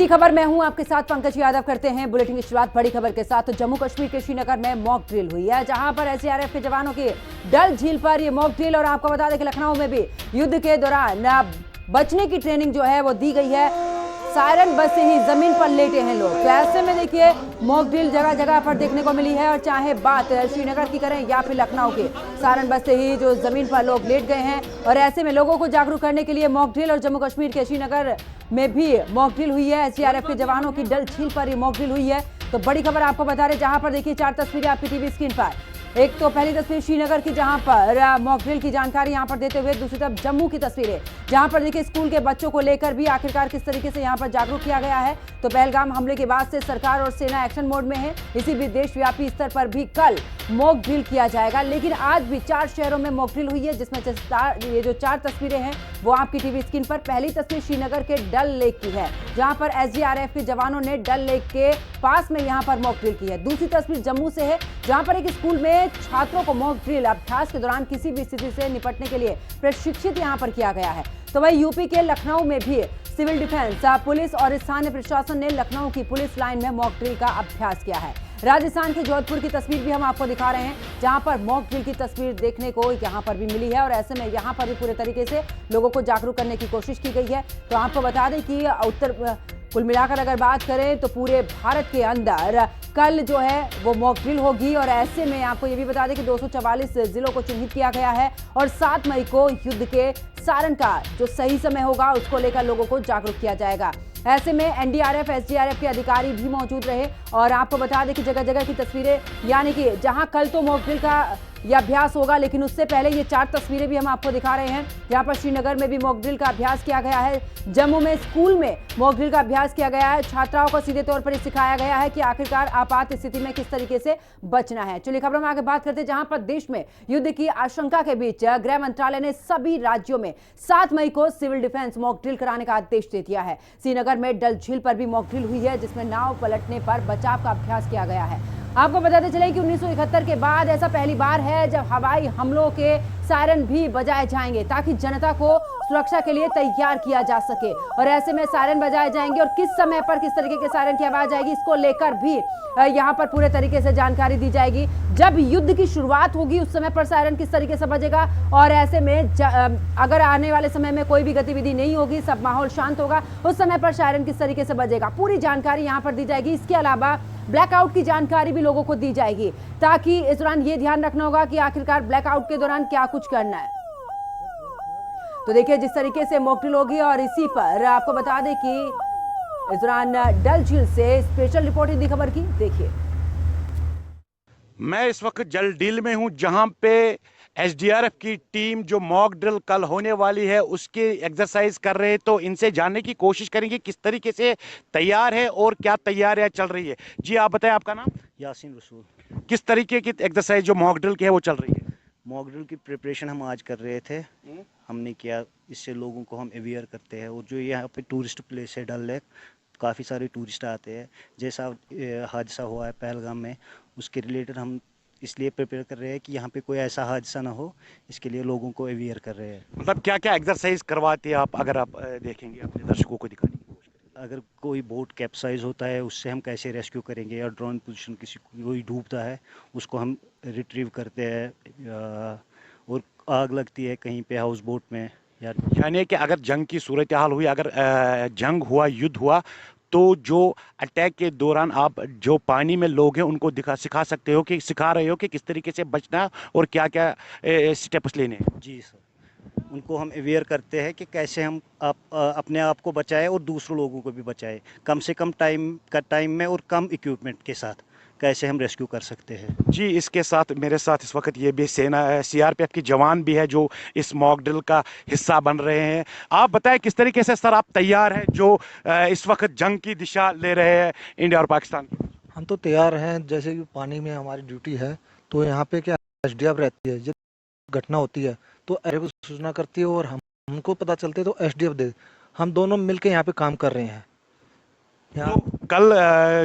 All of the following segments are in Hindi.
खबर मैं हूं आपके साथ पंकज यादव। करते हैं बुलेटिन की शुरुआत बड़ी खबर के साथ। तो जम्मू कश्मीर के श्रीनगर में मॉक ड्रिल हुई है, जहां पर एसडीआरएफ के जवानों की डल झील पर ये मॉक ड्रिल। और आपको बता दें कि लखनऊ में भी युद्ध के दौरान बचने की ट्रेनिंग जो है वो दी गई है। सायरन बज से ही जमीन पर लेटे हैं लोग। तो ऐसे में देखिए मॉक ड्रिल जगह जगह पर देखने को मिली है। और चाहे बात श्रीनगर की करें या फिर लखनऊ की, सायरन बज से ही जो जमीन पर लोग लेट गए हैं। और ऐसे में लोगों को जागरूक करने के लिए मॉक ड्रिल। और जम्मू कश्मीर के श्रीनगर में भी मॉक ड्रिल हुई है। एसडीआरएफ के जवानों की डल झील पर ये मॉक ड्रिल हुई है। तो बड़ी खबर आपको बता रहे, जहां पर देखिए 4 तस्वीरें आपकी टीवी स्क्रीन पर। एक तो पहली तस्वीर श्रीनगर की, जहां पर मॉक ड्रिल की जानकारी यहां पर देते हुए। दूसरी तरफ जम्मू की तस्वीरें, जहां पर देखिए स्कूल के बच्चों को लेकर भी आखिरकार किस तरीके से यहां पर जागरूक किया गया है। तो पहलगाम हमले के बाद से सरकार और सेना एक्शन मोड में है। इसी बीच देशव्यापी स्तर पर भी कल मॉक ड्रिल किया जाएगा। लेकिन आज भी 4 शहरों में मॉक ड्रिल हुई है, जिसमें ये जो 4 तस्वीरें हैं वो आपकी टीवी स्क्रीन पर। पहली तस्वीर श्रीनगर के डल लेक की है, जहां पर एसडीआरएफ के जवानों ने डल लेक के पास में यहां पर मॉक ड्रिल की है। दूसरी तस्वीर जम्मू से है, जहां पर एक स्कूल में छात्रों को मॉक ड्रिल अभ्यास के दौरान किसी भी स्थिति से निपटने के लिए प्रशिक्षित यहां पर किया गया है। तो वहीं यूपी के लखनऊ में भी सिविल डिफेंस पुलिस और स्थानीय प्रशासन ने लखनऊ की पुलिस लाइन में मॉक ड्रिल का अभ्यास किया है। राजस्थान के जोधपुर की तस्वीर भी हम आपको दिखा रहे हैं, जहां पर मॉक ड्रिल की तस्वीर देखने को यहां पर भी मिली है। और ऐसे में यहां पर भी पूरे तरीके से लोगों को जागरूक करने की कोशिश की गई है। तो आपको बता दें कि कुल मिलाकर अगर बात करें तो पूरे भारत के अंदर कल जो है वो मॉक ड्रिल होगी। और ऐसे में आपको ये भी बता दें कि 244 जिलों को चिन्हित किया गया है। और 7 मई को युद्ध के सारण का जो सही समय होगा उसको लेकर लोगों को जागरूक किया जाएगा। ऐसे में एनडीआरएफ एसडीआरएफ के अधिकारी भी मौजूद रहे। और आपको बता दें कि जगह जगह की तस्वीरें, यानी कि जहां कल तो मॉक ड्रिल का यह अभ्यास होगा, लेकिन उससे पहले ये 4 तस्वीरें भी हम आपको दिखा रहे हैं, जहां पर श्रीनगर में भी मॉक ड्रिल का अभ्यास किया गया है। जम्मू में स्कूल में मॉक ड्रिल का अभ्यास किया गया है। छात्राओं को सीधे तौर पर सिखाया गया है कि आखिरकार आपात स्थिति में किस तरीके से बचना है। चलिए खबरों में आगे बात करते हैं, जहां पर देश में युद्ध की आशंका के बीच गृह मंत्रालय ने सभी राज्यों में 7 मई को सिविल डिफेंस मॉक ड्रिल कराने का आदेश दे दिया है। श्रीनगर में डल झील पर भी मॉक ड्रिल हुई है, जिसमें नाव पलटने पर बचाव का अभ्यास किया गया है। आपको बताते चलें कि 1971 के बाद ऐसा पहली बार है जब हवाई हमलों के सायरन भी बजाए जाएंगे, ताकि जनता को सुरक्षा के लिए तैयार किया जा सके। और ऐसे में सायरन बजाए जाएंगे और किस समय पर किस तरीके के सायरन की आवाज आएगी, इसको लेकर भी यहाँ पर पूरे तरीके से जानकारी दी जाएगी। जब युद्ध की शुरुआत होगी उस समय पर सायरन किस तरीके से बजेगा। और ऐसे में अगर आने वाले समय में कोई भी गतिविधि नहीं होगी, सब माहौल शांत होगा, उस समय पर सायरन किस तरीके से बजेगा, पूरी जानकारी यहाँ पर दी जाएगी। इसके अलावा ब्लैकआउट की जानकारी भी लोगों को दी जाएगी, ताकि इस दौरान ये ध्यान रखना होगा कि आखिरकार ब्लैकआउट के दौरान क्या कुछ करना है। तो देखिए जिस तरीके से मॉक ड्रिल होगी। और इसी पर आपको बता दें कि इस दौरान डल झील से स्पेशल रिपोर्ट हिंदी खबर की। देखिए मैं इस वक्त जल डील में हूं, जहां पे एसडीआरएफ की टीम जो मॉक ड्रिल कल होने वाली है उसकी एक्सरसाइज कर रहे हैं। तो इनसे जानने की कोशिश करेंगे किस तरीके से तैयार है और क्या तैयारियां चल रही है। जी आप बताएं, आपका नाम? यासीन रसूल। किस तरीके की एक्सरसाइज जो मॉक ड्रिल की है वो चल रही है? मॉक ड्रिल की प्रिपरेशन हम आज कर रहे थे, हमने किया। इससे लोगों को हम अवेयर करते हैं। और जो यहाँ पे टूरिस्ट प्लेस है डल लेक, काफ़ी सारे टूरिस्ट आते हैं। जैसा हादसा हुआ है पहलगाम में, उसके रिलेटेड हम इसलिए प्रिपेयर कर रहे हैं कि यहाँ पे कोई ऐसा हादसा ना हो, इसके लिए लोगों को अवेयर कर रहे हैं। मतलब क्या क्या एक्सरसाइज करवाते हैं आप, अगर आप देखेंगे अपने दर्शकों को दिखाने की कोशिश करें? अगर कोई बोट कैप्साइज होता है उससे हम कैसे रेस्क्यू करेंगे, या ड्रोन पोजीशन कोई डूबता है उसको हम रिट्रीव करते हैं। और आग लगती है कहीं पे हाउस बोट में, यानी कि अगर जंग की सूरत हाल हुई, अगर जंग हुआ, युद्ध हुआ, तो जो अटैक के दौरान आप जो पानी में लोग हैं उनको सिखा सकते हो, कि सिखा रहे हो कि किस तरीके से बचना और क्या क्या स्टेप्स लेने हैं। जी सर, उनको हम अवेयर करते हैं कि कैसे हम अपने आप को बचाएं और दूसरों लोगों को भी बचाएं, कम से कम टाइम में और कम इक्विपमेंट के साथ कैसे हम रेस्क्यू कर सकते हैं। जी, इसके साथ मेरे साथ इस वक्त ये भी सेना सीआरपीएफ की जवान भी है जो इस मॉक ड्रिल का हिस्सा बन रहे हैं। आप बताएं किस तरीके से सर आप तैयार हैं जो इस वक्त जंग की दिशा ले रहे हैं इंडिया और पाकिस्तान की? हम तो तैयार हैं। जैसे कि पानी में हमारी ड्यूटी है, तो यहाँ पे क्या एसडीएफ रहती है, जब घटना होती है तो एसडीएफ को सूचना करती है और हमको पता चलते तो एसडीएफ दे, हम दोनों मिलकर यहाँ पे काम कर रहे हैं। तो कल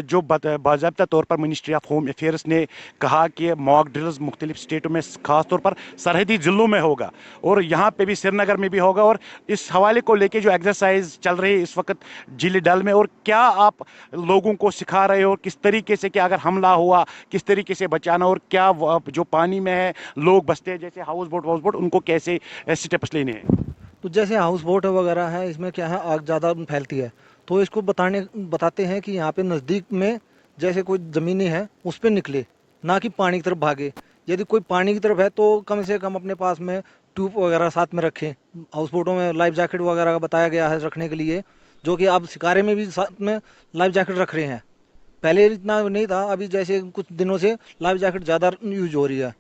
जो बाज़ाब्ता तौर पर मिनिस्ट्री ऑफ होम अफेयर्स ने कहा कि मॉक ड्रिल्स मुख्तलिफ स्टेटों में खास तौर पर सरहदी ज़िलों में होगा और यहाँ पे भी श्रीनगर में भी होगा, और इस हवाले को लेके जो एक्सरसाइज चल रही है इस वक्त झील डल में, और क्या आप लोगों को सिखा रहे हो किस तरीके से कि अगर हमला हुआ किस तरीके से बचाना, और क्या जो पानी में है लोग बसते हैं जैसे हाउस बोट उनको कैसे स्टेप्स लेने हैं? तो जैसे हाउस बोट वगैरह है, इसमें क्या है आग ज़्यादा फैलती है, तो इसको बताते हैं कि यहाँ पे नज़दीक में जैसे कोई ज़मीनें हैं उस पर निकले, ना कि पानी की तरफ भागे। यदि कोई पानी की तरफ है तो कम से कम अपने पास में ट्यूब वगैरह साथ में रखें। हाउस बोटों में लाइफ जैकेट वगैरह का बताया गया है रखने के लिए, जो कि अब शिकारे में भी साथ में लाइफ जैकेट रख रहे हैं। पहले इतना नहीं था, अभी जैसे कुछ दिनों से लाइफ जैकेट ज़्यादा यूज हो रही है।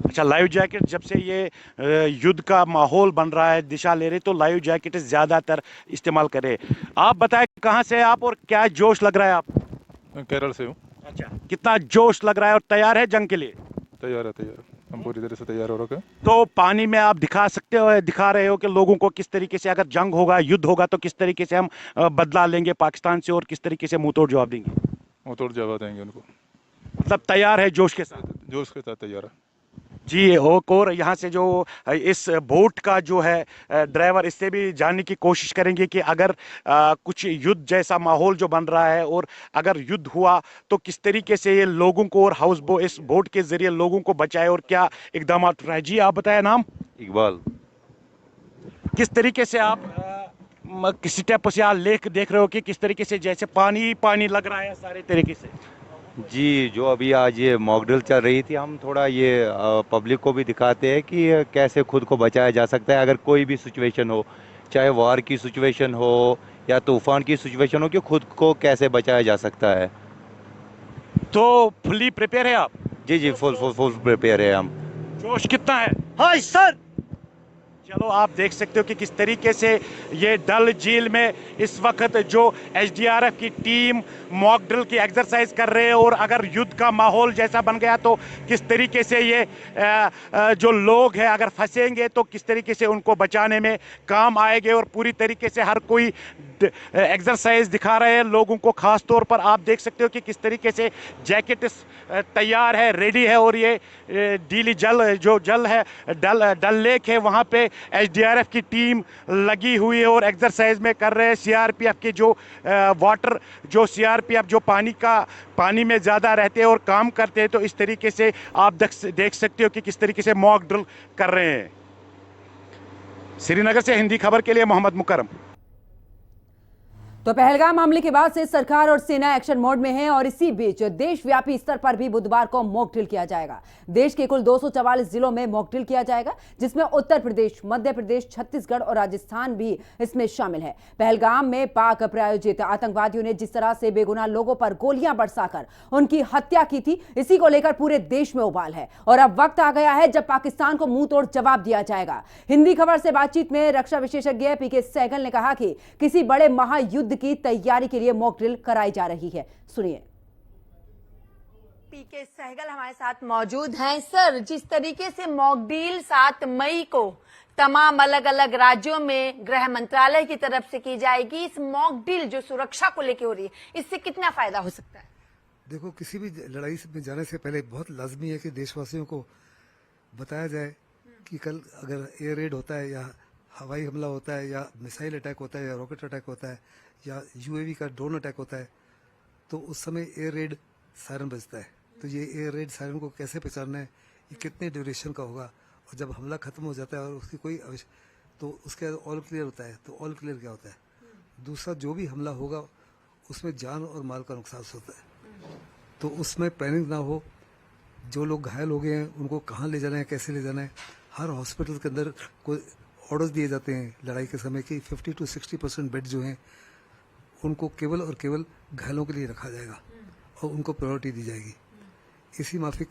अच्छा, लाइव जैकेट जब से ये युद्ध का माहौल बन रहा है, दिशा ले रहे, तो लाइव जैकेट ज़्यादातर इस्तेमाल करें। आप बताएं कहाँ से आप और क्या जोश लग रहा है आप? मैं केरल से हूँ। अच्छा, कितना जोश लग रहा है और तैयार है जंग के लिए? तैयार है, हम पूरी तरह से तैयार हो रखे हैं। तो पानी में आप दिखा रहे हो कि लोगों को किस तरीके से अगर जंग होगा, युद्ध होगा, तो किस तरीके से हम बदला लेंगे पाकिस्तान से और किस तरीके से मुंह तोड़ जवाब देंगे? वो तोड़ जवाब देंगे उनको। मतलब तैयार है जोश के साथ? जोश के साथ तैयार है जी। और यहाँ से जो इस बोट का जो है ड्राइवर, इससे भी जानने की कोशिश करेंगे कि अगर कुछ युद्ध जैसा माहौल जो बन रहा है और अगर युद्ध हुआ तो किस तरीके से ये लोगों को और इस बोट के जरिए लोगों को बचाए और क्या इकदाम उठाए। जी आप बताएं नाम? इकबाल। किस तरीके से आप किसी टाइप से यहाँ लेक देख रहे हो कि किस तरीके से जैसे पानी लग रहा है सारे तरीके से? जी, जो अभी आज ये मॉक ड्रिल चल रही थी, हम थोड़ा ये पब्लिक को भी दिखाते हैं कि कैसे खुद को बचाया जा सकता है अगर कोई भी सिचुएशन हो, चाहे वार की सिचुएशन हो या तूफान की सिचुएशन हो, कि खुद को कैसे बचाया जा सकता है। तो फुली प्रिपेयर है आप? जी, फुल प्रिपेयर है हम। जोश कितना है? Hi sir. चलो आप देख सकते हो कि किस तरीके से ये डल झील में इस वक्त जो एसडीआरएफ की टीम मॉक ड्रिल की एक्सरसाइज कर रहे हैं, और अगर युद्ध का माहौल जैसा बन गया तो किस तरीके से ये जो लोग हैं अगर फंसेंगे तो किस तरीके से उनको बचाने में काम आएंगे, और पूरी तरीके से हर कोई एक्सरसाइज दिखा रहे हैं लोगों को। खास तौर पर आप देख सकते हो कि किस तरीके से जैकेट तैयार है, रेडी है, और ये डीली जल है डल लेक है, वहाँ पे एसडीआरएफ की टीम लगी हुई है और एक्सरसाइज में कर रहे हैं। सीआरपीएफ के जो सीआरपीएफ जो पानी में ज़्यादा रहते हैं और काम करते हैं, तो इस तरीके से आप देख सकते हो कि किस तरीके से मॉक ड्रिल कर रहे हैं। श्रीनगर से हिंदी खबर के लिए मोहम्मद मुकरम। तो पहलगाम मामले के बाद से सरकार और सेना एक्शन मोड में है, और इसी बीच देशव्यापी स्तर पर भी बुधवार को मॉक ड्रिल किया जाएगा। देश के कुल 244 जिलों में मॉक ड्रिल किया जाएगा, जिसमें उत्तर प्रदेश, मध्य प्रदेश, छत्तीसगढ़ और राजस्थान भी इसमें शामिल है। पहलगाम में पाक प्रायोजित आतंकवादियों ने जिस तरह से बेगुनाह लोगों पर गोलियां बरसाकर उनकी हत्या की थी, इसी को लेकर पूरे देश में उबाल है, और अब वक्त आ गया है जब पाकिस्तान को मुंह तोड़ जवाब दिया जाएगा। हिंदी खबर से बातचीत में रक्षा विशेषज्ञ पीके सहगल ने कहा कि किसी बड़े महायुद्ध की तैयारी के लिए मॉक ड्रिल कराई जा रही है। सुनिए। पीके सहगल हमारे साथ मौजूद हैं। सर, जिस तरीके से मॉक ड्रिल 7 मई को तमाम अलग अलग राज्यों में गृह मंत्रालय की तरफ से की जाएगी, इस मॉक ड्रिल जो सुरक्षा को लेकर हो रही है, इससे कितना फायदा हो सकता है? देखो, किसी भी लड़ाई में जाने से पहले बहुत लाजमी है कि देशवासियों को बताया जाए कि कल अगर एयर रेड होता है या हवाई हमला होता है या मिसाइल अटैक होता है या रॉकेट अटैक होता है या यूएवी का ड्रोन अटैक होता है, तो उस समय एयर रेड सायरन बजता है। तो ये एयर रेड सायरन को कैसे पहचानना है, ये कितने ड्यूरेशन का होगा, और जब हमला खत्म हो जाता है और उसकी कोई तो उसके बाद ऑल क्लियर होता है। तो ऑल क्लियर क्या होता है? दूसरा जो भी हमला होगा उसमें जान और माल का नुकसान होता है, तो उसमें पैनिक ना हो। जो लोग घायल हो गए हैं उनको कहाँ ले जाना है, कैसे ले जाना है, हर हॉस्पिटल के अंदर कोई ऑर्डर्स दिए जाते हैं लड़ाई के समय कि 50 to 60% बेड जो हैं उनको केवल और केवल घायलों के लिए रखा जाएगा और उनको प्रायोरिटी दी जाएगी। इसी माफिक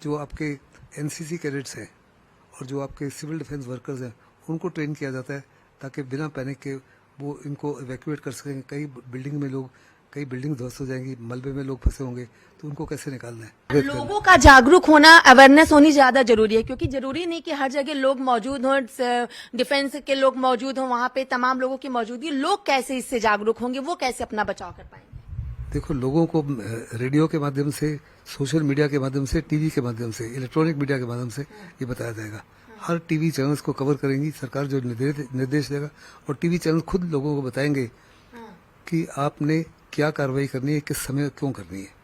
जो आपके एनसीसी कैडेट्स हैं और जो आपके सिविल डिफेंस वर्कर्स हैं उनको ट्रेन किया जाता है ताकि बिना पैनिक के वो इनको इवैक्यूएट कर सकें। कई बिल्डिंग ध्वस्त हो जाएंगी, मलबे में लोग फंसे होंगे, तो उनको कैसे निकालना है। लोगों का जागरूक होना, अवेयरनेस होनी ज्यादा जरूरी है, क्योंकि जरूरी नहीं कि हर जगह लोग मौजूद हों, डिफेंस के लोग मौजूद हों, वहां पे तमाम लोगों की मौजूदगी। लोग कैसे इससे जागरूक होंगे, वो कैसे अपना बचाव कर पाएंगे? देखो, लोगों को रेडियो के माध्यम से, सोशल मीडिया के माध्यम से, टीवी के माध्यम से, इलेक्ट्रॉनिक मीडिया के माध्यम से ये बताया जाएगा। हर टीवी चैनल्स को कवर करेंगी सरकार, जो निर्देश देगा, और टीवी चैनल खुद लोगों को बताएंगे कि आपने क्या कार्रवाई करनी है, किस समय क्यों करनी है,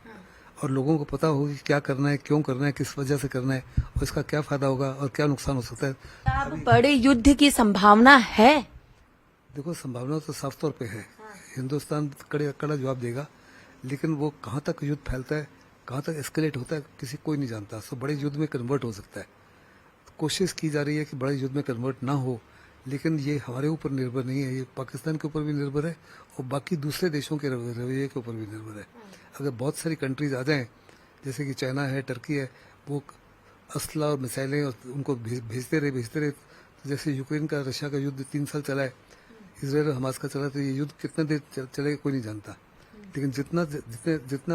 और लोगों को पता होगा कि क्या करना है, क्यों करना है, किस वजह से करना है, और इसका क्या फायदा होगा और क्या नुकसान हो सकता है। अब बड़े युद्ध की संभावना है? देखो, संभावना तो साफ तौर पे है। हिंदुस्तान कड़ा जवाब देगा, लेकिन वो कहाँ तक युद्ध फैलता है, कहाँ तक एस्केलेट होता है, किसी कोई नहीं जानता। सो बड़े युद्ध में कन्वर्ट हो सकता है। कोशिश की जा रही है कि बड़े युद्ध में कन्वर्ट ना हो, लेकिन ये हमारे ऊपर निर्भर नहीं है, ये पाकिस्तान के ऊपर भी निर्भर है और बाकी दूसरे देशों के रवैये के ऊपर भी निर्भर है। अगर बहुत सारी कंट्रीज आ जाएं, जैसे कि चाइना है, टर्की है, वो असला और मिसाइलें और उनको भेजते रहे, तो जैसे यूक्रेन का रशिया का युद्ध 3 साल चला है, इसराइल और हमास का चला, तो ये युद्ध कितना देर चलेगा कोई नहीं जानता, लेकिन जितना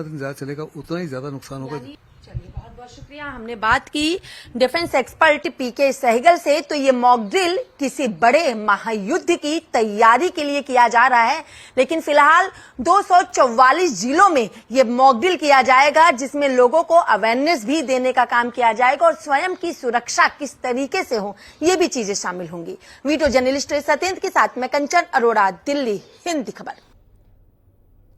दिन ज्यादा चलेगा उतना ही ज्यादा नुकसान होगा। चलिए, बहुत बहुत शुक्रिया। हमने बात की डिफेंस एक्सपर्ट पीके सहगल से। तो ये मॉक ड्रिल किसी बड़े महायुद्ध की तैयारी के लिए किया जा रहा है, लेकिन फिलहाल 244 जिलों में ये मॉक ड्रिल किया जाएगा, जिसमें लोगों को अवेयरनेस भी देने का काम किया जाएगा और स्वयं की सुरक्षा किस तरीके से हो, ये भी चीजें शामिल होंगी। वीडियो जर्नलिस्ट सत्येंद्र के साथ मैं कंचन अरोड़ा, दिल्ली, हिंदी खबर।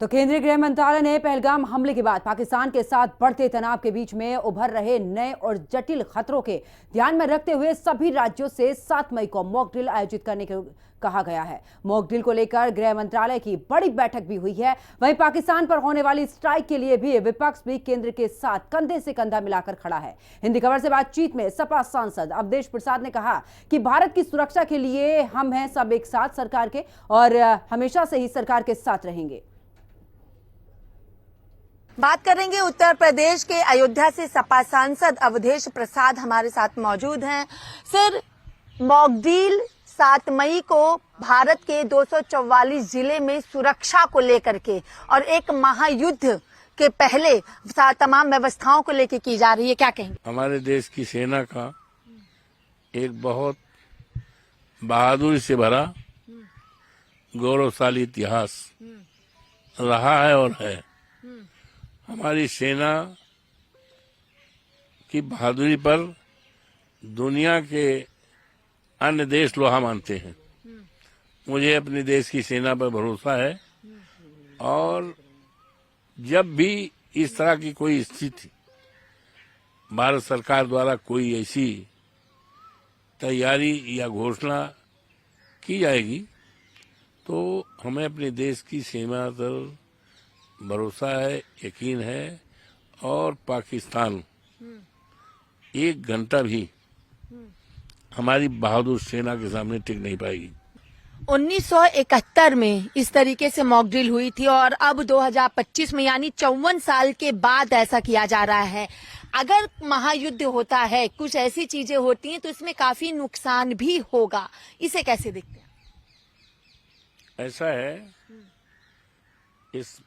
तो केंद्रीय गृह मंत्रालय ने पहलगाम हमले के बाद पाकिस्तान के साथ बढ़ते तनाव के बीच में उभर रहे नए और जटिल खतरों के ध्यान में रखते हुए सभी राज्यों से 7 मई को मॉक ड्रिल आयोजित करने को कहा गया है। मॉक ड्रिल को लेकर गृह मंत्रालय की बड़ी बैठक भी हुई है। वहीं पाकिस्तान पर होने वाली स्ट्राइक के लिए भी विपक्ष भी केंद्र के साथ कंधे से कंधा मिलाकर खड़ा है। हिंदी खबर से बातचीत में सपा सांसद अवधेश प्रसाद ने कहा कि भारत की सुरक्षा के लिए हम हैं सब एक साथ सरकार के, और हमेशा से ही सरकार के साथ रहेंगे। बात करेंगे उत्तर प्रदेश के अयोध्या से। सपा सांसद अवधेश प्रसाद हमारे साथ मौजूद हैं। सर, मॉक ड्रिल 7 मई को भारत के 244 जिले में सुरक्षा को लेकर के और एक महायुद्ध के पहले तमाम व्यवस्थाओं को लेकर की जा रही है, क्या कहेंगे? हमारे देश की सेना का एक बहुत बहादुरी से भरा गौरवशाली इतिहास रहा है और है। हमारी सेना की बहादुरी पर दुनिया के अन्य देश लोहा मानते हैं। मुझे अपने देश की सेना पर भरोसा है, और जब भी इस तरह की कोई स्थिति भारत सरकार द्वारा कोई ऐसी तैयारी या घोषणा की जाएगी, तो हमें अपने देश की सेना पर भरोसा है, यकीन है, और पाकिस्तान 1 घंटा भी हमारी बहादुर सेना के सामने टिक नहीं पाएगी। 1971 में इस तरीके से मॉक ड्रिल हुई थी और अब 2025 में यानी 54 साल के बाद ऐसा किया जा रहा है। अगर महायुद्ध होता है, कुछ ऐसी चीजें होती हैं, तो इसमें काफी नुकसान भी होगा। इसे कैसे देखते हैं? ऐसा है, इस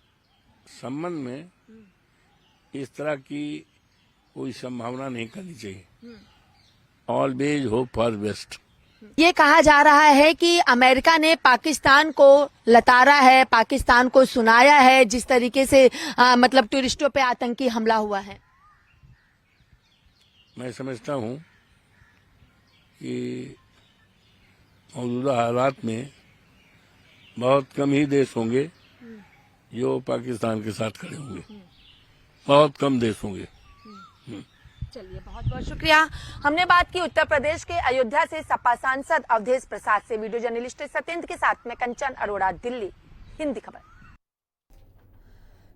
संबंध में इस तरह की कोई संभावना नहीं करनी चाहिए। Always hope for best. ये कहा जा रहा है कि अमेरिका ने पाकिस्तान को लताड़ा है, पाकिस्तान को सुनाया है, जिस तरीके से मतलब टूरिस्टों पे आतंकी हमला हुआ है। मैं समझता हूं कि मौजूदा हालात में बहुत कम ही देश होंगे जो पाकिस्तान के साथ खड़े होंगे, बहुत कम देश होंगे। चलिए, बहुत बहुत शुक्रिया। हमने बात की उत्तर प्रदेश के अयोध्या से सपा सांसद अवधेश प्रसाद से। वीडियो जर्नलिस्ट सत्येंद्र के साथ मैं कंचन अरोड़ा, दिल्ली, हिंदी खबर।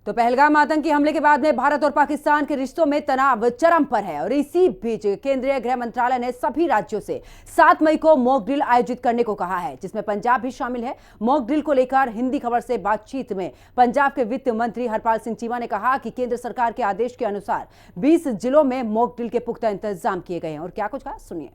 तो पहलगाम आतंकी हमले के बाद में भारत और पाकिस्तान के रिश्तों में तनाव चरम पर है, और इसी बीच केंद्रीय गृह मंत्रालय ने सभी राज्यों से 7 मई को मॉक ड्रिल आयोजित करने को कहा है, जिसमें पंजाब भी शामिल है। मॉक ड्रिल को लेकर हिंदी खबर से बातचीत में पंजाब के वित्त मंत्री हरपाल सिंह चीमा ने कहा कि केंद्र सरकार के आदेश के अनुसार 20 जिलों में मॉक ड्रिल के पुख्ता इंतजाम किए गए हैं। और क्या कुछ कहा, सुनिए।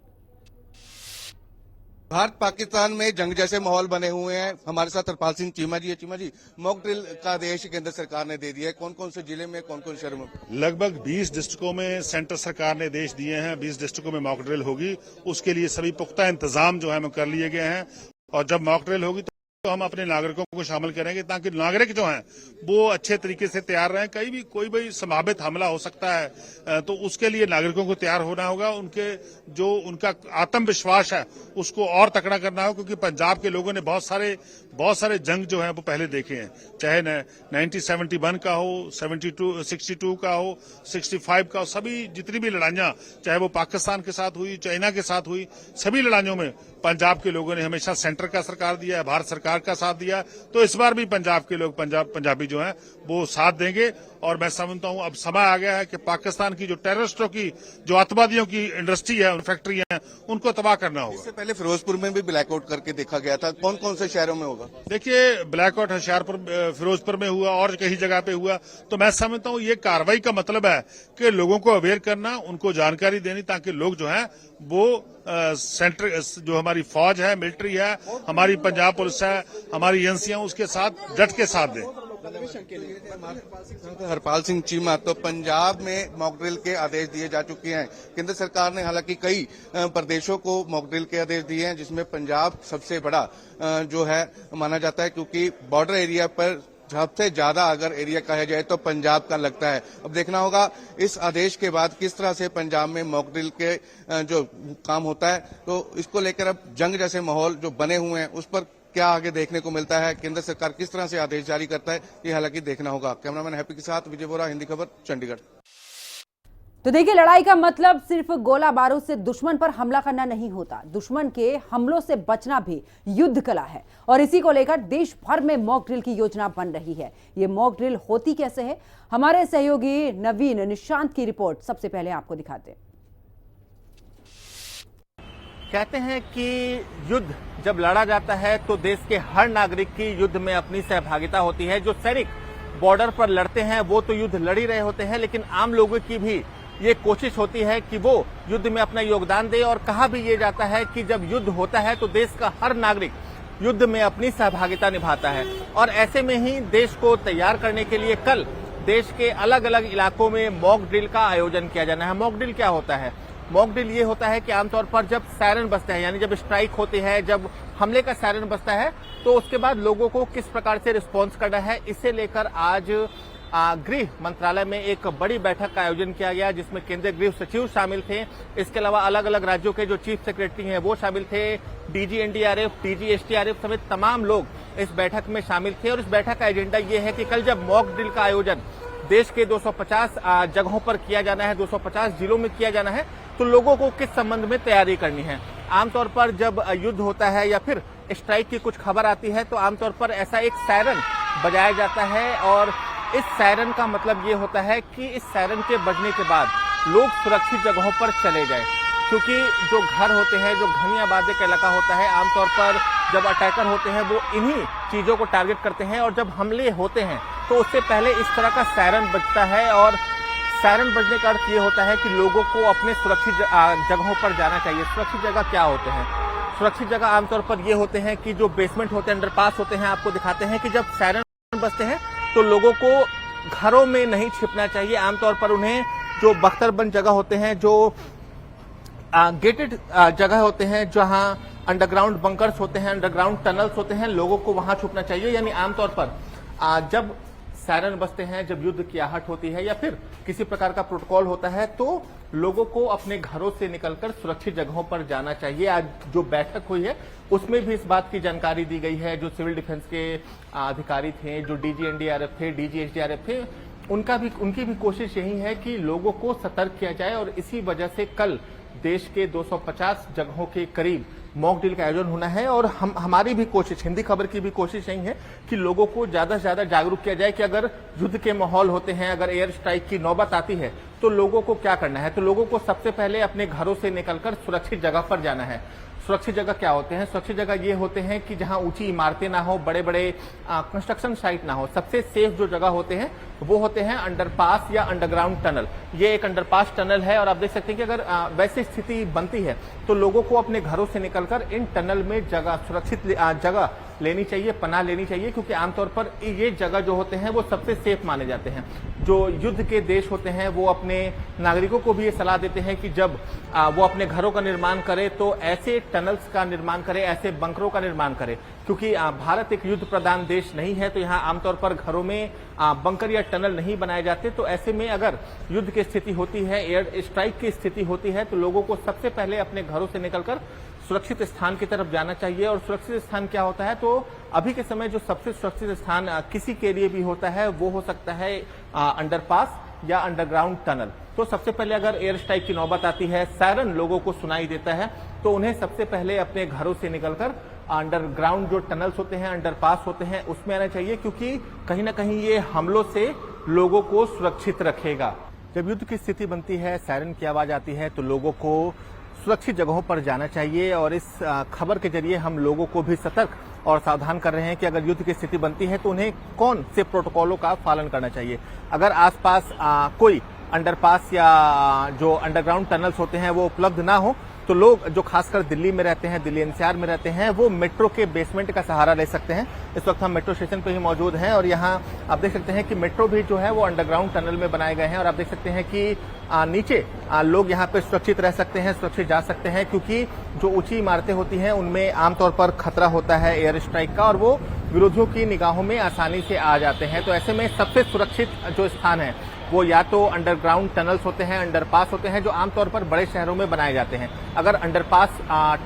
भारत पाकिस्तान में जंग जैसे माहौल बने हुए हैं। हमारे साथ हरपाल सिंह चीमा जी है। चीमा जी, मॉक ड्रिल का आदेश केंद्र सरकार ने दे दिया है, कौन कौन से जिले में, कौन कौन शहर में? लगभग 20 डिस्ट्रिक्टों में सेंटर सरकार ने आदेश दिए हैं। 20 डिस्ट्रिक्टों में मॉक ड्रिल होगी, उसके लिए सभी पुख्ता इंतजाम जो है कर लिए गए हैं, और जब मॉक ड्रिल होगी तो हम अपने नागरिकों को शामिल करेंगे ताकि नागरिक जो हैं वो अच्छे तरीके से तैयार रहें। कहीं भी कोई भी संभावित हमला हो सकता है, तो उसके लिए नागरिकों को तैयार होना होगा। उनके जो उनका आत्मविश्वास है उसको और तकड़ा करना होगा, क्योंकि पंजाब के लोगों ने बहुत सारे जंग जो है वो पहले देखे हैं, चाहे 1971 का हो, 62 का हो, 65 का हो, सभी जितनी भी लड़ाइयां, चाहे वो पाकिस्तान के साथ हुई, चाइना के साथ हुई, सभी लड़ाइयों में पंजाब के लोगों ने हमेशा सेंटर का सरकार दिया है, भारत सरकार का साथ दिया। तो इस बार भी पंजाब के लोग पंजाबी जो हैं वो साथ देंगे। और मैं समझता हूं अब समय आ गया है कि पाकिस्तान की जो टेररिस्टों की, जो आतंकवादियों की इंडस्ट्री है, फैक्ट्री है, उनको तबाह करना होगा। इससे पहले फिरोजपुर में भी ब्लैकआउट करके देखा गया था, कौन कौन से शहरों में होगा? देखिए, ब्लैकआउट होशियारपुर, फिरोजपुर में हुआ और कई जगह पे हुआ। तो मैं समझता हूं ये कार्रवाई का मतलब है कि लोगों को अवेयर करना, उनको जानकारी देनी, ताकि लोग जो है वो सेंटर, जो हमारी फौज है, मिलिट्री है, हमारी पंजाब पुलिस है, हमारी एजेंसियां, उसके साथ डट के साथ दें। हरपाल सिंह चीमा, तो पंजाब में मॉकड्रिल के आदेश दिए जा चुके हैं। केंद्र सरकार ने हालांकि कई प्रदेशों को मॉकड्रिल के आदेश दिए हैं, जिसमें पंजाब सबसे बड़ा जो है माना जाता है, क्योंकि बॉर्डर एरिया पर सबसे ज्यादा अगर एरिया कहा जाए तो पंजाब का लगता है। अब देखना होगा इस आदेश के बाद किस तरह से पंजाब में मॉकड्रिल के जो काम होता है। तो इसको लेकर अब जंग जैसे माहौल जो बने हुए हैं उस पर क्या आगे देखने को मिलता है, केंद्र सरकार किस तरह से आदेश जारी करता है, ये हालांकि देखना होगा। कैमरामैन हैप्पी के साथ विजय बोरा, हिंदी खबर, चंडीगढ़। तो देखिए, लड़ाई का मतलब सिर्फ गोला बारूद से दुश्मन पर हमला करना नहीं होता, दुश्मन के हमलों से बचना भी युद्ध कला है। और इसी को लेकर देश भर में मॉक ड्रिल की योजना बन रही है। ये मॉक ड्रिल होती कैसे है, हमारे सहयोगी नवीन निशांत की रिपोर्ट सबसे पहले आपको दिखाते हैं। कहते हैं कि युद्ध जब लड़ा जाता है तो देश के हर नागरिक की युद्ध में अपनी सहभागिता होती है। जो सैनिक बॉर्डर पर लड़ते हैं वो तो युद्ध लड़ ही रहे होते हैं, लेकिन आम लोगों की भी ये कोशिश होती है कि वो युद्ध में अपना योगदान दे। और कहा भी ये जाता है कि जब युद्ध होता है तो देश का हर नागरिक युद्ध में अपनी सहभागिता निभाता है। और ऐसे में ही देश को तैयार करने के लिए कल देश के अलग अलग इलाकों में मॉक ड्रिल का आयोजन किया जाना है। मॉक ड्रिल क्या होता है? मॉक ड्रिल ये होता है कि आमतौर पर जब सायरन बजता है, यानी जब स्ट्राइक होती है, जब हमले का सायरन बजता है, तो उसके बाद लोगों को किस प्रकार से रिस्पॉन्स करना है, इसे लेकर आज गृह मंत्रालय में एक बड़ी बैठक का आयोजन किया गया, जिसमें केंद्रीय गृह सचिव शामिल थे। इसके अलावा अलग अलग राज्यों के जो चीफ सेक्रेटरी हैं वो शामिल थे। डीजी एनडीआरएफ, डीजी एसडीआरएफ समेत तमाम लोग इस बैठक में शामिल थे। और इस बैठक का एजेंडा ये है कि कल जब मॉक ड्रिल का आयोजन देश के 250 जगहों पर किया जाना है, 250 जिलों में किया जाना है, तो लोगों को किस संबंध में तैयारी करनी है। आमतौर पर जब युद्ध होता है या फिर स्ट्राइक की कुछ खबर आती है तो आमतौर पर ऐसा एक सायरन बजाया जाता है। और इस सायरन का मतलब ये होता है कि इस सायरन के बजने के बाद लोग सुरक्षित जगहों पर चले जाएं, क्योंकि जो घर होते हैं, जो घनी आबादी का इलाका होता है, आमतौर पर जब अटैकर होते हैं वो इन्हीं चीजों को टारगेट करते हैं। और जब हमले होते हैं तो उससे पहले इस तरह का सायरन बजता है। और सायरन बजने का अर्थ ये होता है कि लोगों को अपने सुरक्षित जगहों पर जाना चाहिए। सुरक्षित जगह क्या होते हैं? सुरक्षित जगह आमतौर पर ये होते हैं कि जो बेसमेंट होते हैं, अंडरपास होते हैं। आपको दिखाते हैं कि जब सायरन बजते हैं तो लोगों को घरों में नहीं छिपना चाहिए। आमतौर पर उन्हें जो बख्तरबंद जगह होते हैं, जो गेटेड जगह होते हैं, जहां अंडरग्राउंड बंकर्स होते हैं, अंडरग्राउंड टनल्स होते हैं, लोगों को वहां छुपना चाहिए। यानी आमतौर पर जब सायरन बजते हैं, जब युद्ध की आहट होती है या फिर किसी प्रकार का प्रोटोकॉल होता है, तो लोगों को अपने घरों से निकलकर सुरक्षित जगहों पर जाना चाहिए। आज जो बैठक हुई है उसमें भी इस बात की जानकारी दी गई है। जो सिविल डिफेंस के अधिकारी थे, जो डीजी एनडीआरएफ थे, डीजी एसडीआरएफ थे, उनकी भी कोशिश यही है कि लोगों को सतर्क किया जाए। और इसी वजह से कल देश के 250 जगहों के करीब मॉक ड्रिल का आयोजन होना है। और हमारी भी कोशिश, हिंदी खबर की भी कोशिश यही है कि लोगों को ज्यादा से ज्यादा जागरूक किया जाए कि अगर युद्ध के माहौल होते हैं, अगर एयर स्ट्राइक की नौबत आती है तो लोगों को क्या करना है। तो लोगों को सबसे पहले अपने घरों से निकलकर सुरक्षित जगह पर जाना है। सुरक्षित जगह क्या होते हैं? सुरक्षित जगह ये होते हैं कि जहां ऊंची इमारतें ना हो, बड़े बड़े कंस्ट्रक्शन साइट ना हो। सबसे सेफ जो जगह होते हैं वो होते हैं अंडरपास या अंडरग्राउंड टनल। ये एक अंडरपास टनल है और आप देख सकते हैं कि अगर वैसी स्थिति बनती है तो लोगों को अपने घरों से निकलकर इन टनल में जगह, सुरक्षित जगह लेनी चाहिए, पनाह लेनी चाहिए, क्योंकि आमतौर पर ये जगह जो होते हैं वो सबसे सेफ माने जाते हैं। जो युद्ध के देश होते हैं वो अपने नागरिकों को भी ये सलाह देते हैं कि जब वो अपने घरों का निर्माण करे तो ऐसे टनल्स का निर्माण करे, ऐसे बंकरों का निर्माण करे क्योंकि भारत एक युद्ध प्रधान देश नहीं है, तो यहाँ आमतौर पर घरों में बंकर या टनल नहीं बनाए जाते। तो ऐसे में अगर युद्ध की स्थिति होती है, एयर स्ट्राइक की स्थिति होती है, तो लोगों को सबसे पहले अपने घरों से निकलकर सुरक्षित स्थान की तरफ जाना चाहिए। और सुरक्षित स्थान क्या होता है, तो अभी के समय जो सबसे सुरक्षित स्थान किसी के लिए भी होता है वो हो सकता है अंडरपास या अंडरग्राउंड टनल। तो सबसे पहले अगर एयर स्ट्राइक की नौबत आती है, सायरन लोगों को सुनाई देता है, तो उन्हें सबसे पहले अपने घरों से निकलकर अंडरग्राउंड जो टनल्स होते हैं, अंडरपास होते हैं, उसमें आना चाहिए, क्योंकि कहीं ना कहीं ये हमलों से लोगों को सुरक्षित रखेगा। जब युद्ध की स्थिति बनती है, सायरन की आवाज आती है, तो लोगों को सुरक्षित जगहों पर जाना चाहिए। और इस खबर के जरिए हम लोगों को भी सतर्क और सावधान कर रहे हैं कि अगर युद्ध की स्थिति बनती है तो उन्हें कौन से प्रोटोकॉलों का पालन करना चाहिए। अगर आसपास कोई अंडरपास या जो अंडरग्राउंड टनल्स होते हैं वो उपलब्ध ना हो, तो लोग जो खासकर दिल्ली में रहते हैं, दिल्ली एनसीआर में रहते हैं, वो मेट्रो के बेसमेंट का सहारा ले सकते हैं। इस वक्त हम मेट्रो स्टेशन पे ही मौजूद हैं और यहाँ आप देख सकते हैं कि मेट्रो भी जो है वो अंडरग्राउंड टनल में बनाए गए हैं। और आप देख सकते हैं कि नीचे लोग यहाँ पे सुरक्षित रह सकते हैं, सुरक्षित जा सकते हैं, क्योंकि जो ऊंची इमारतें होती हैं उनमें आमतौर पर खतरा होता है एयर स्ट्राइक का, और वो विरोधियों की निगाहों में आसानी से आ जाते हैं। तो ऐसे में सबसे सुरक्षित जो स्थान है वो या तो अंडरग्राउंड टनल्स होते हैं, अंडरपास होते हैं, जो आमतौर पर बड़े शहरों में बनाए जाते हैं। अगर अंडरपास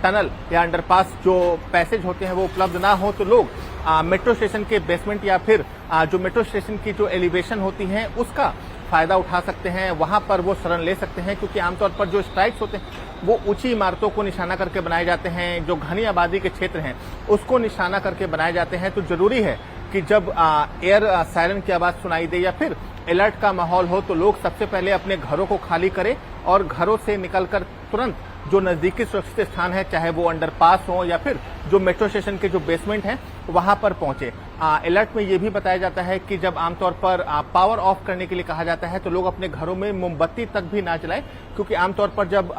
टनल या अंडरपास जो पैसेज होते हैं वो उपलब्ध ना हो, तो लोग मेट्रो स्टेशन के बेसमेंट या फिर जो मेट्रो स्टेशन की जो एलिवेशन होती है उसका फायदा उठा सकते हैं, वहां पर वो शरण ले सकते हैं, क्योंकि आमतौर पर जो स्ट्राइक्स होते हैं वो ऊंची इमारतों को निशाना करके बनाए जाते हैं, जो घनी आबादी के क्षेत्र हैं उसको निशाना करके बनाए जाते हैं। तो जरूरी है कि जब एयर सायरन की आवाज सुनाई दे या फिर अलर्ट का माहौल हो, तो लोग सबसे पहले अपने घरों को खाली करें और घरों से निकलकर तुरंत जो नजदीकी सुरक्षित स्थान है, चाहे वो अंडरपास हो या फिर जो मेट्रो स्टेशन के जो बेसमेंट है वहां पर पहुंचे। अलर्ट में ये भी बताया जाता है कि जब आमतौर पर पावर ऑफ करने के लिए कहा जाता है तो लोग अपने घरों में मोमबत्ती तक भी ना जलाएं, क्योंकि आमतौर पर जब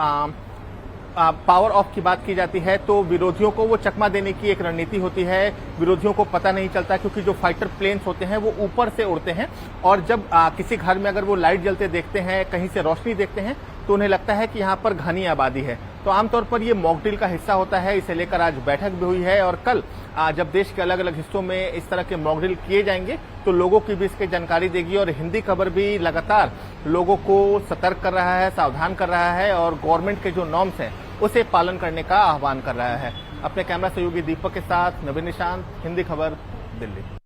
पावर ऑफ की बात की जाती है तो विरोधियों को वो चकमा देने की एक रणनीति होती है। विरोधियों को पता नहीं चलता, क्योंकि जो फाइटर प्लेन्स होते हैं वो ऊपर से उड़ते हैं, और जब किसी घर में अगर वो लाइट जलते देखते हैं, कहीं से रोशनी देखते हैं, तो उन्हें लगता है कि यहाँ पर घनी आबादी है। तो आमतौर पर ये मॉक ड्रिल का हिस्सा होता है। इसे लेकर आज बैठक भी हुई है, और कल जब देश के अलग अलग हिस्सों में इस तरह के मॉक ड्रिल किए जाएंगे तो लोगों की भी इसकी जानकारी देगी। और हिंदी खबर भी लगातार लोगों को सतर्क कर रहा है, सावधान कर रहा है, और गवर्नमेंट के जो नॉर्म्स हैं उसे पालन करने का आह्वान कर रहा है। अपने कैमरा सहयोगी दीपक के साथ नवीन निशांत, हिंदी खबर, दिल्ली।